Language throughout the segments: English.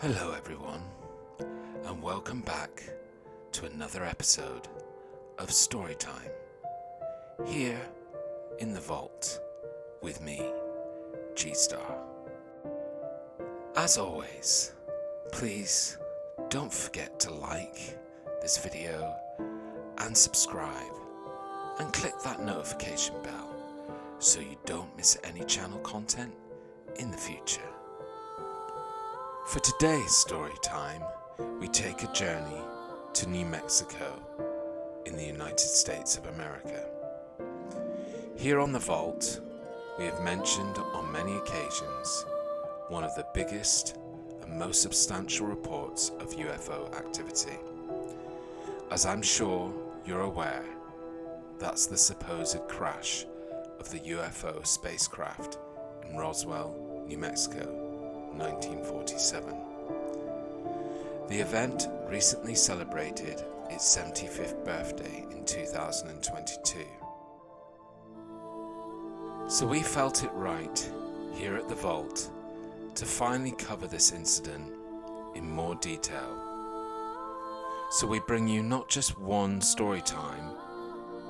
Hello everyone, and welcome back to another episode of Storytime, here in the vault with me, G-Star. As always, please don't forget to like this video and subscribe and click that notification bell so you don't miss any channel content in the future. For today's story time, we take a journey to New Mexico in the United States of America. Here on the vault, we have mentioned on many occasions one of the biggest and most substantial reports of UFO activity. As I'm sure you're aware, that's the supposed crash of the UFO spacecraft in Roswell, New Mexico, 1947. The event recently celebrated its 75th birthday in 2022. So we felt it right here at the Vault to finally cover this incident in more detail. So we bring you not just one story time,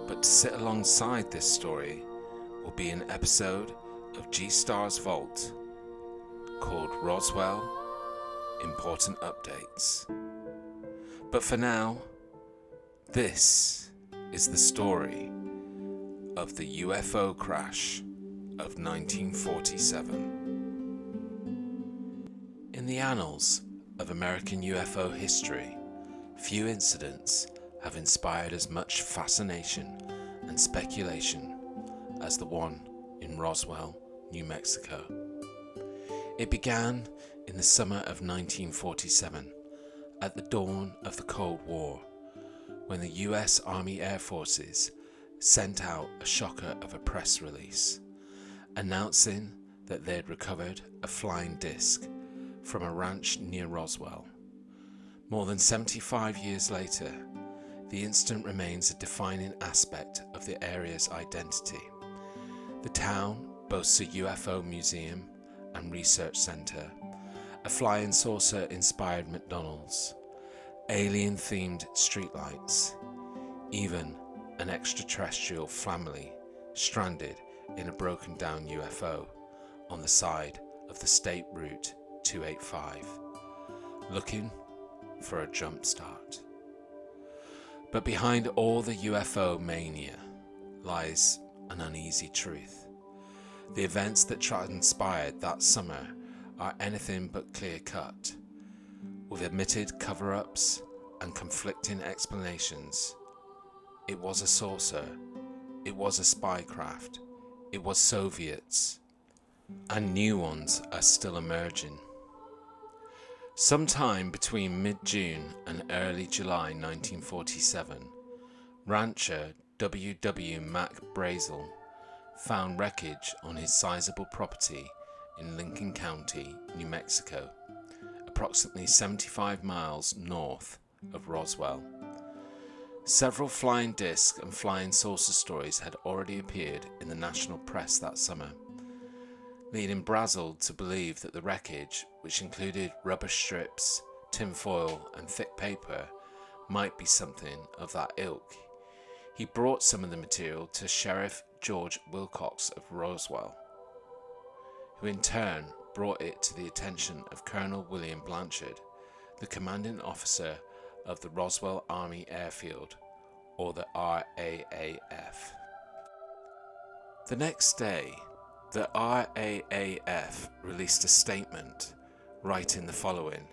but to sit alongside this story will be an episode of G-Star's Vault called Roswell Important Updates. But for now, this is the story of the UFO crash of 1947. In the annals of American UFO history, few incidents have inspired as much fascination and speculation as the one in Roswell, New Mexico. It began in the summer of 1947, at the dawn of the Cold War, when the US Army Air Forces sent out a shocker of a press release, announcing that they had recovered a flying disc from a ranch near Roswell. More than 75 years later, the incident remains a defining aspect of the area's identity. The town boasts a UFO museum and research center, a flying saucer-inspired McDonald's, alien-themed streetlights, even an extraterrestrial family stranded in a broken-down UFO on the side of the State Route 285, looking for a jump start. But behind all the UFO mania lies an uneasy truth. The events that transpired that summer are anything but clear-cut, with admitted cover-ups and conflicting explanations. It was a saucer, it was a spy craft, it was Soviets, and new ones are still emerging. Sometime between mid-June and early July 1947, rancher W. Mac Brazel found wreckage on his sizable property in Lincoln County, New Mexico, approximately 75 miles north of Roswell. Several flying disc and flying saucer stories had already appeared in the national press that summer, leading Brazel to believe that the wreckage, which included rubber strips, tinfoil and thick paper, might be something of that ilk. He brought some of the material to Sheriff George Wilcox of Roswell, who in turn brought it to the attention of Colonel William Blanchard, the commanding officer of the Roswell Army Airfield, or the RAAF. The next day, the RAAF released a statement writing the following: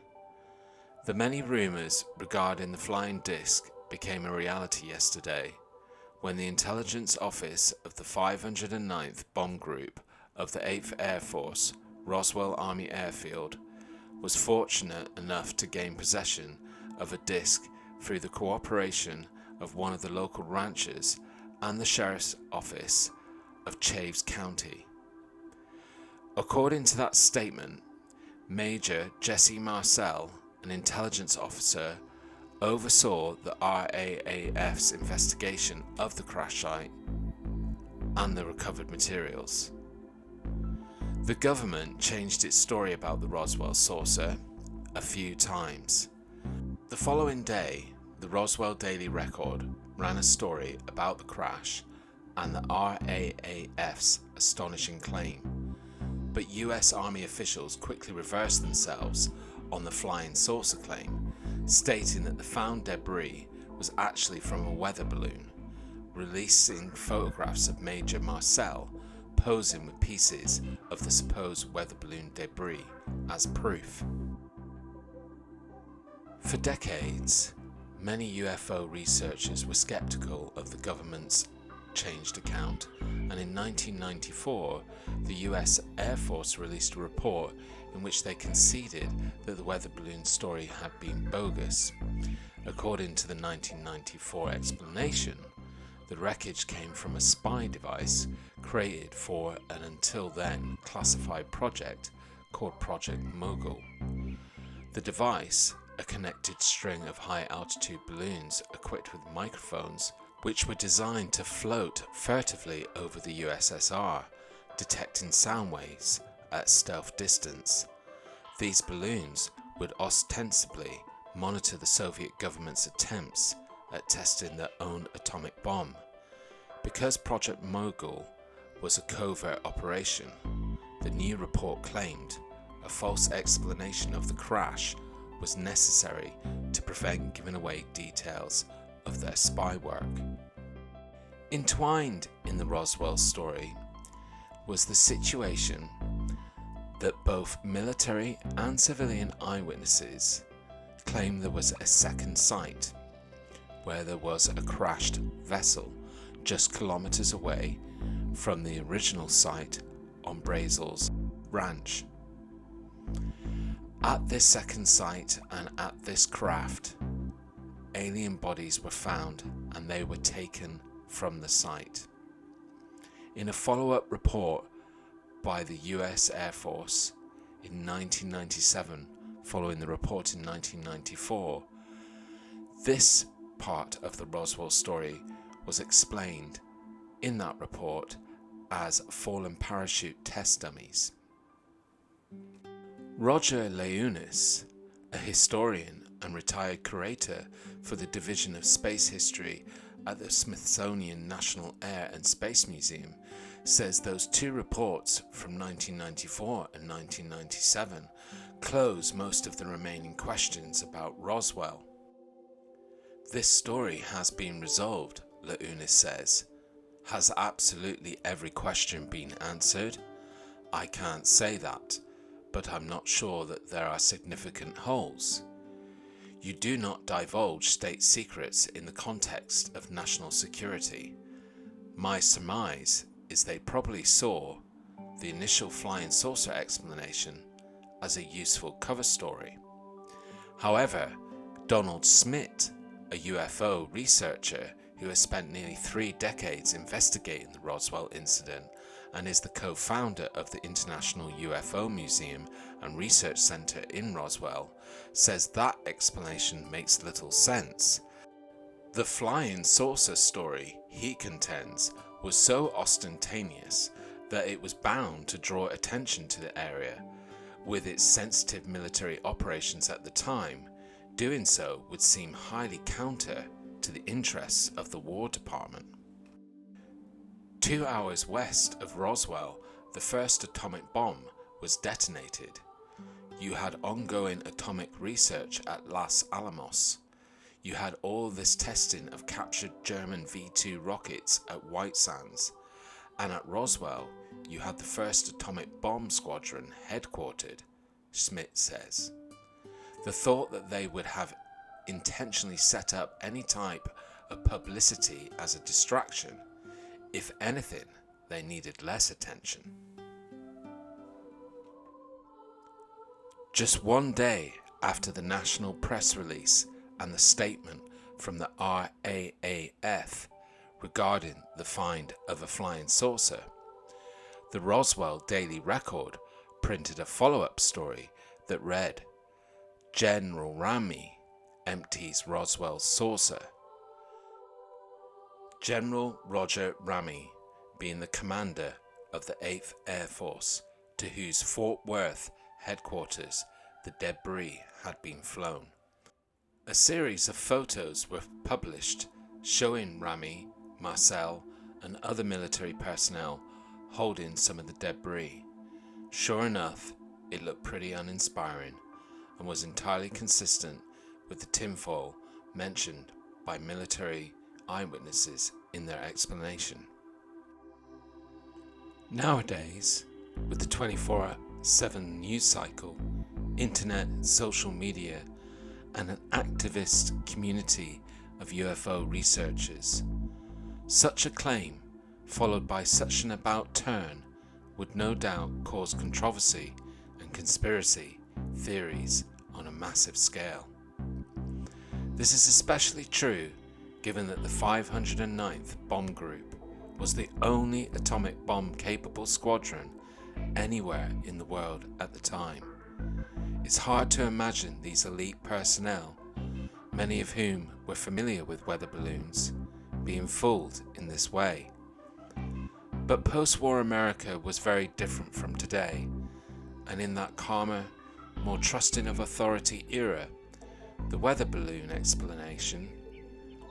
"The many rumors regarding the flying disc became a reality yesterday, when the intelligence office of the 509th Bomb Group of the 8th Air Force, Roswell Army Airfield, was fortunate enough to gain possession of a disc through the cooperation of one of the local ranchers and the Sheriff's Office of Chaves County." According to that statement, Major Jesse Marcel, an intelligence officer, oversaw the RAAF's investigation of the crash site and the recovered materials. The government changed its story about the Roswell saucer a few times. The following day, the Roswell Daily Record ran a story about the crash and the RAAF's astonishing claim, but US Army officials quickly reversed themselves on the flying saucer claim, stating that the found debris was actually from a weather balloon, releasing photographs of Major Marcel posing with pieces of the supposed weather balloon debris as proof. For decades, many UFO researchers were skeptical of the government's changed account, and in 1994 the US Air Force released a report in which they conceded that the weather balloon story had been bogus. According to the 1994 explanation, the wreckage came from a spy device created for an until then classified project called Project Mogul. The device, a connected string of high-altitude balloons equipped with microphones, which were designed to float furtively over the USSR, detecting sound waves at stealth distance. These balloons would ostensibly monitor the Soviet government's attempts at testing their own atomic bomb. Because Project Mogul was a covert operation, the new report claimed a false explanation of the crash was necessary to prevent giving away details of their spy work. Entwined in the Roswell story was the situation that both military and civilian eyewitnesses claim there was a second site where there was a crashed vessel just kilometers away from the original site on Brazel's ranch. At this second site and at this craft, alien bodies were found and they were taken from the site. In a follow-up report by the US Air Force in 1997, following the report in 1994, this part of the Roswell story was explained in that report as fallen parachute test dummies. Roger Leunis, a historian and retired curator for the Division of Space History at the Smithsonian National Air and Space Museum, says those two reports from 1994 and 1997 close most of the remaining questions about Roswell. This story has been resolved, Leunis says. Has absolutely every question been answered? I can't say that, but I'm not sure that there are significant holes. You do not divulge state secrets in the context of national security. My surmise is they probably saw the initial flying saucer explanation as a useful cover story. However, Donald Smith, a UFO researcher who has spent nearly 3 decades investigating the Roswell incident and is the co-founder of the International UFO Museum and Research Center in Roswell, says that explanation makes little sense. The flying saucer story, he contends, was so ostentatious that it was bound to draw attention to the area. With its sensitive military operations at the time, doing so would seem highly counter to the interests of the War Department. 2 hours west of Roswell, the first atomic bomb was detonated. You had ongoing atomic research at Los Alamos. You had all this testing of captured German V-2 rockets at White Sands. And at Roswell, you had the first atomic bomb squadron headquartered, Smith says. The thought that they would have intentionally set up any type of publicity as a distraction, if anything, they needed less attention. Just one day after the national press release and the statement from the RAAF regarding the find of a flying saucer, the Roswell Daily Record printed a follow-up story that read, General Ramey empties Roswell saucer. General Roger Ramey, being the commander of the 8th Air Force, to whose Fort Worth headquarters the debris had been flown. A series of photos were published showing Rami, Marcel, and other military personnel holding some of the debris. Sure enough, it looked pretty uninspiring and was entirely consistent with the tinfoil mentioned by military eyewitnesses in their explanation. Nowadays, with the 24/7 news cycle, internet, social media, and an activist community of UFO researchers, such a claim, followed by such an about turn, would no doubt cause controversy and conspiracy theories on a massive scale. This is especially true given that the 509th Bomb Group was the only atomic bomb capable squadron anywhere in the world at the time. It's hard to imagine these elite personnel, many of whom were familiar with weather balloons, being fooled in this way. But post-war America was very different from today, and in that calmer, more trusting of authority era, the weather balloon explanation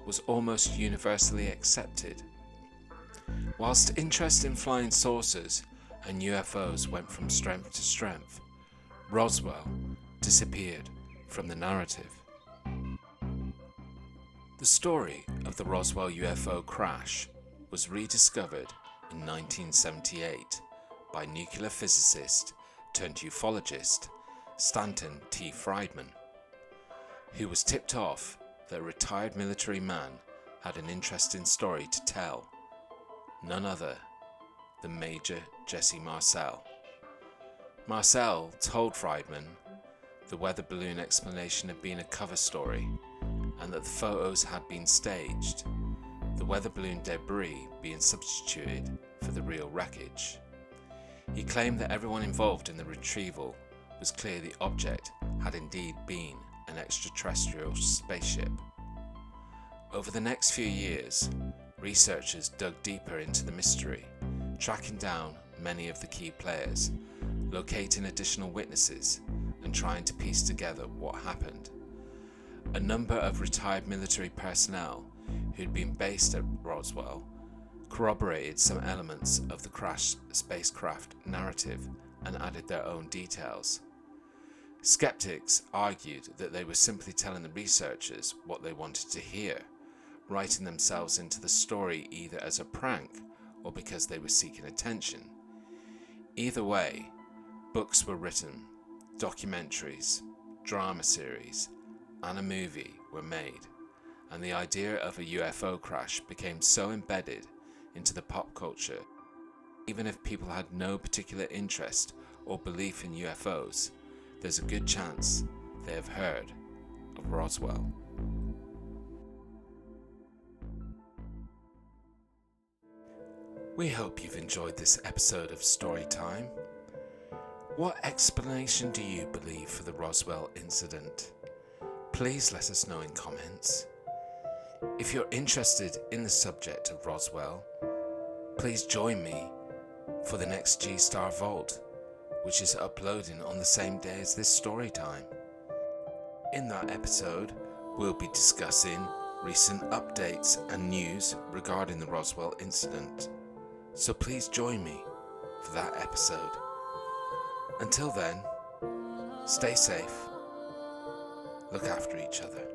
was almost universally accepted. Whilst interest in flying saucers and UFOs went from strength to strength, Roswell disappeared from the narrative. The story of the Roswell UFO crash was rediscovered in 1978 by nuclear physicist turned ufologist Stanton T. Friedman, who was tipped off that a retired military man had an interesting story to tell, none other than Major Jesse Marcel. Marcel told Friedman the weather balloon explanation had been a cover story and that the photos had been staged, the weather balloon debris being substituted for the real wreckage. He claimed that everyone involved in the retrieval was clear the object had indeed been an extraterrestrial spaceship. Over the next few years, researchers dug deeper into the mystery, tracking down many of the key players, locating additional witnesses, and trying to piece together what happened. A number of retired military personnel who'd been based at Roswell corroborated some elements of the crashed spacecraft narrative and added their own details. Skeptics argued that they were simply telling the researchers what they wanted to hear, writing themselves into the story either as a prank or because they were seeking attention. Either way, books were written, documentaries, drama series, and a movie were made, and the idea of a UFO crash became so embedded into the pop culture, even if people had no particular interest or belief in UFOs, there's a good chance they have heard of Roswell. We hope you've enjoyed this episode of Storytime. What explanation do you believe for the Roswell incident? Please let us know in comments. If you're interested in the subject of Roswell, please join me for the next G-Star Vault, which is uploading on the same day as this story time. In that episode, we'll be discussing recent updates and news regarding the Roswell incident. So please join me for that episode. Until then, stay safe, look after each other.